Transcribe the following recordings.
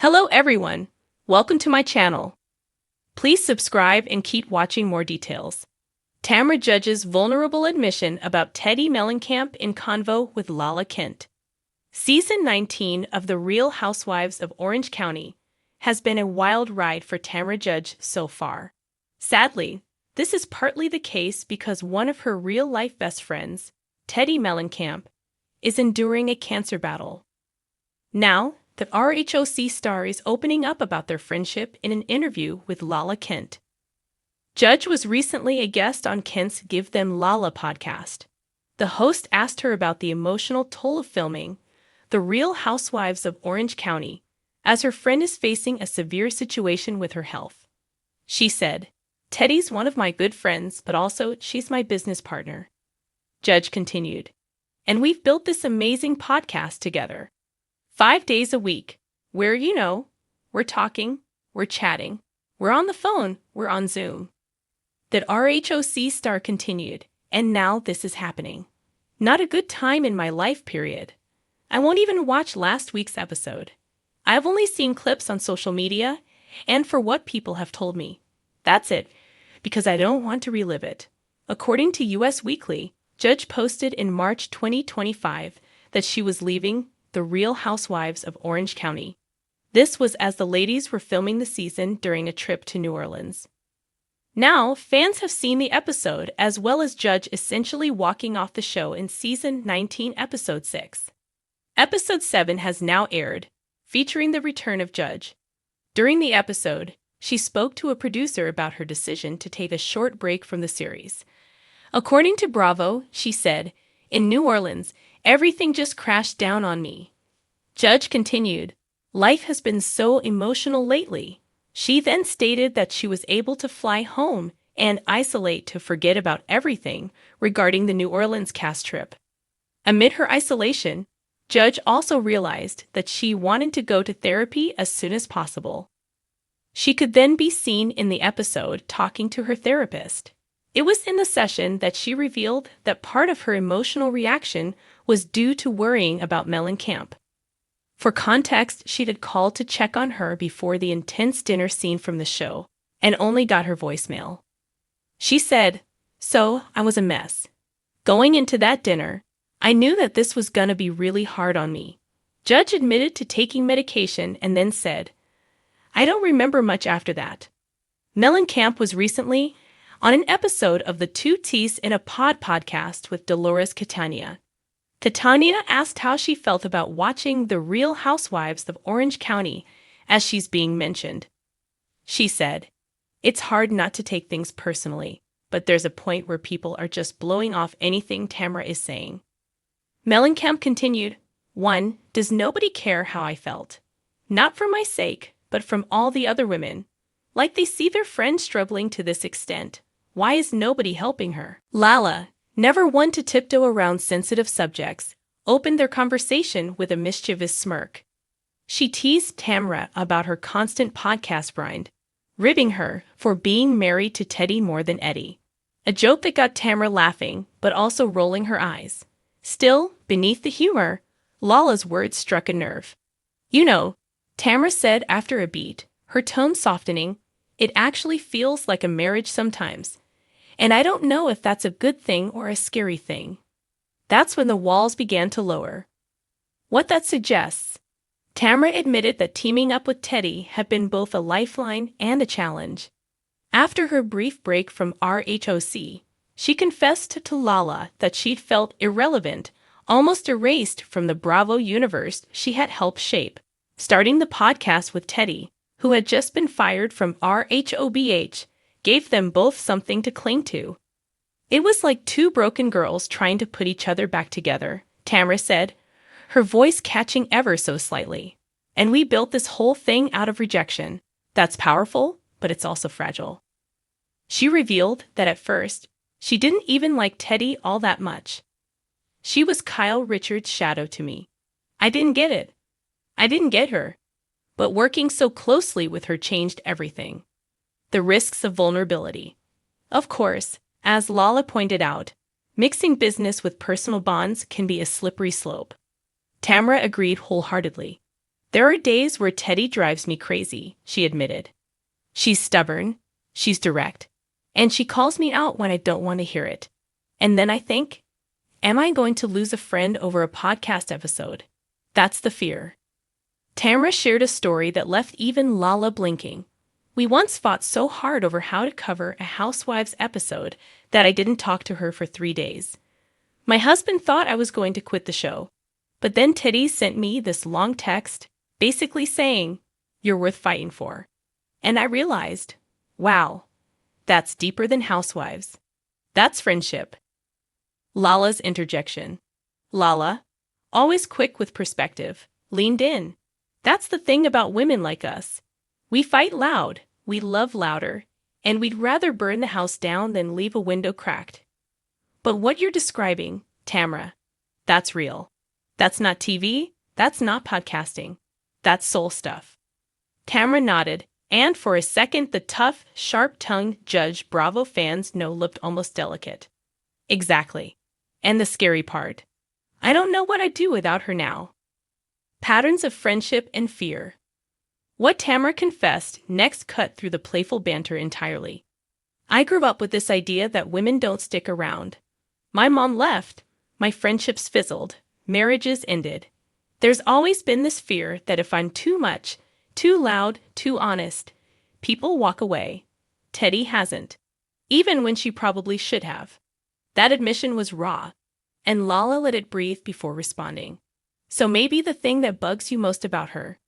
Hello everyone, welcome to my channel. Please subscribe and keep watching more details. Tamra judges vulnerable admission about Teddi Mellencamp in convo with Lala Kent. Season 19 of The Real Housewives of Orange County has been a wild ride for Tamra Judge so far. Sadly, this is partly the case because one of her real-life best friends, Teddi Mellencamp, is enduring a cancer battle. Now, the RHOC star is opening up about their friendship in an interview with Lala Kent. Judge was recently a guest on Kent's Give Them Lala podcast. The host asked her about the emotional toll of filming The Real Housewives of Orange County, as her friend is facing a severe situation with her health. She said, "Teddi's one of my good friends, but also she's my business partner." Judge continued, "And we've built this amazing podcast together. 5 days a week, where, we're talking, we're chatting, we're on the phone, we're on Zoom." That RHOC star continued, "And now this is happening. Not a good time in my life, period. I won't even watch last week's episode. I've only seen clips on social media and for what people have told me. That's it, because I don't want to relive it." According to US Weekly, Judge posted in March 2025 that she was leaving The Real Housewives of Orange County. This was as the ladies were filming the season during a trip to New Orleans. Now, fans have seen the episode as well as Judge essentially walking off the show in Season 19, Episode 6. Episode 7 has now aired, featuring the return of Judge. During the episode, she spoke to a producer about her decision to take a short break from the series. According to Bravo, she said, "In New Orleans, everything just crashed down on me." Judge continued, "Life has been so emotional lately." She then stated that she was able to fly home and isolate to forget about everything regarding the New Orleans cast trip. Amid her isolation, Judge also realized that she wanted to go to therapy as soon as possible. She could then be seen in the episode talking to her therapist. It was in the session that she revealed that part of her emotional reaction was due to worrying about Mellencamp. For context, she had called to check on her before the intense dinner scene from the show and only got her voicemail. She said, "So, I was a mess. Going into that dinner, I knew that this was gonna be really hard on me." Judge admitted to taking medication and then said, "I don't remember much after that." Mellencamp was recently on an episode of the Two T's in a Pod podcast with Dolores Catania. Catania asked how she felt about watching The Real Housewives of Orange County as she's being mentioned. She said, "It's hard not to take things personally, but there's a point where people are just blowing off anything Tamra is saying." Mellencamp continued, "One, does nobody care how I felt? Not for my sake, but from all the other women. Like they see their friend struggling to this extent. Why is nobody helping her?" Lala, never one to tiptoe around sensitive subjects, opened their conversation with a mischievous smirk. She teased Tamra about her constant podcast grind, ribbing her for being married to Teddi more than Eddie. A joke that got Tamra laughing, but also rolling her eyes. Still, beneath the humor, Lala's words struck a nerve. Tamra said after a beat, her tone softening, "It actually feels like a marriage sometimes. And I don't know if that's a good thing or a scary thing." That's when the walls began to lower. What that suggests, Tamra admitted that teaming up with Teddi had been both a lifeline and a challenge. After her brief break from RHOC, she confessed to Lala that she'd felt irrelevant, almost erased from the Bravo universe she had helped shape, starting the podcast with Teddi, who had just been fired from RHOBH, gave them both something to cling to. "It was like two broken girls trying to put each other back together," Tamra said, her voice catching ever so slightly. "And we built this whole thing out of rejection. That's powerful, but it's also fragile." She revealed that at first, she didn't even like Teddi all that much. "She was Kyle Richards' shadow to me. I didn't get it. I didn't get her. But working so closely with her changed everything." The risks of vulnerability. Of course, as Lala pointed out, mixing business with personal bonds can be a slippery slope. Tamra agreed wholeheartedly. There are days where Teddi drives me crazy, she admitted. She's stubborn, she's direct, and she calls me out when I don't want to hear it. And then I think, am I going to lose a friend over a podcast episode? That's the fear. Tamra shared a story that left even Lala blinking. We once fought so hard over how to cover a Housewives episode that I didn't talk to her for 3 days. My husband thought I was going to quit the show, but then Teddi sent me this long text, basically saying, "You're worth fighting for." And I realized, wow, that's deeper than Housewives. That's friendship. Lala's interjection. Lala, always quick with perspective, leaned in. That's the thing about women like us. We fight loud, we love louder, and we'd rather burn the house down than leave a window cracked. But what you're describing, Tamra, that's real. That's not TV, that's not podcasting. That's soul stuff. Tamra nodded, and for a second the tough, sharp-tongued Judge Bravo fans know looked almost delicate. Exactly. And the scary part. I don't know what I'd do without her now. Patterns of friendship and fear. What Tamra confessed next cut through the playful banter entirely. I grew up with this idea that women don't stick around. My mom left, my friendships fizzled, marriages ended. There's always been this fear that if I'm too much, too loud, too honest, people walk away. Teddi hasn't. Even when she probably should have. That admission was raw, and Lala let it breathe before responding. So maybe the thing that bugs you most about her,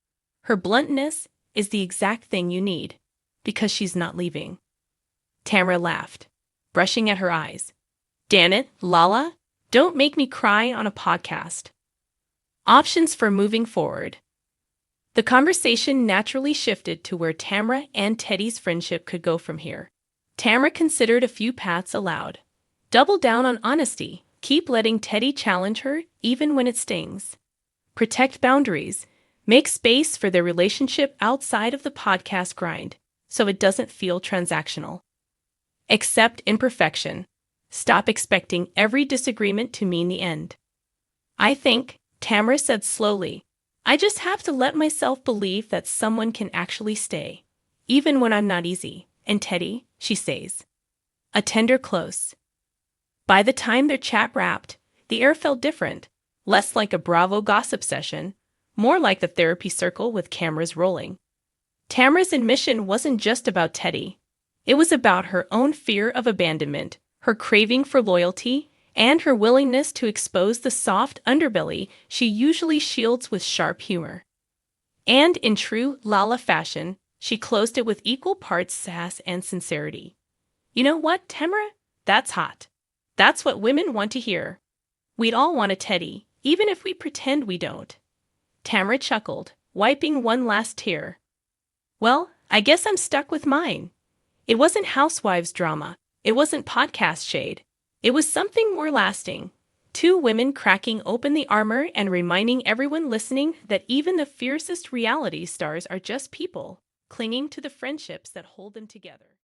her bluntness, is the exact thing you need, because she's not leaving. Tamra laughed, brushing at her eyes. Damn it, Lala, don't make me cry on a podcast. Options for moving forward. The conversation naturally shifted to where Tamra and Teddi's friendship could go from here. Tamra considered a few paths aloud. Double down on honesty. Keep letting Teddi challenge her even when it stings. Protect boundaries. Make space for their relationship outside of the podcast grind so it doesn't feel transactional. Accept imperfection. Stop expecting every disagreement to mean the end. I think, Tamra said slowly, I just have to let myself believe that someone can actually stay, even when I'm not easy. And Teddi, she says. A tender close. By the time their chat wrapped, the air felt different, less like a Bravo gossip session, more like the therapy circle with cameras rolling. Tamra's admission wasn't just about Teddi. It was about her own fear of abandonment, her craving for loyalty, and her willingness to expose the soft underbelly she usually shields with sharp humor. And in true Lala fashion, she closed it with equal parts sass and sincerity. You know what, Tamra? That's hot. That's what women want to hear. We'd all want a Teddi, even if we pretend we don't. Tamra chuckled, wiping one last tear. Well, I guess I'm stuck with mine. It wasn't Housewives drama. It wasn't podcast shade. It was something more lasting. Two women cracking open the armor and reminding everyone listening that even the fiercest reality stars are just people, clinging to the friendships that hold them together.